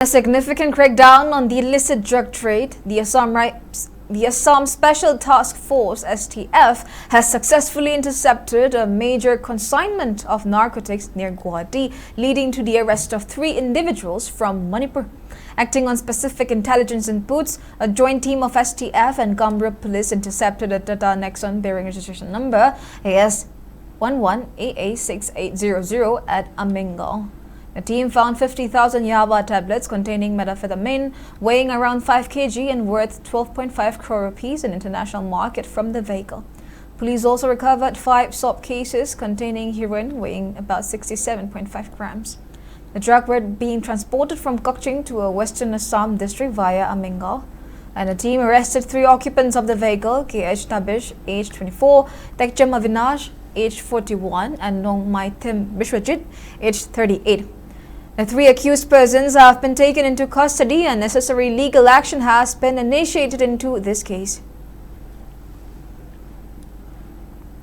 A significant crackdown on the illicit drug trade, the Assam Special Task Force (STF) has successfully intercepted a major consignment of narcotics near Guwahati, leading to the arrest of 3 individuals from Manipur. Acting on specific intelligence inputs, a joint team of STF and Kamrup police intercepted a Tata Nexon bearing registration number AS11AA6800 at Amengal. The team found 50,000 Yaba tablets containing methamphetamine, weighing around 5 kg and worth 12.5 crore rupees in international market from the vehicle. Police also recovered 5 swab cases containing heroin weighing about 67.5 grams. The drug were being transported from Kokching to a western Assam district via Amengal. And the team arrested 3 occupants of the vehicle, KH Tabish, age 24, Tekcham Avinash, age 41, and Nongmai Tim Bishwajit, age 38. The 3 accused persons have been taken into custody and necessary legal action has been initiated into this case.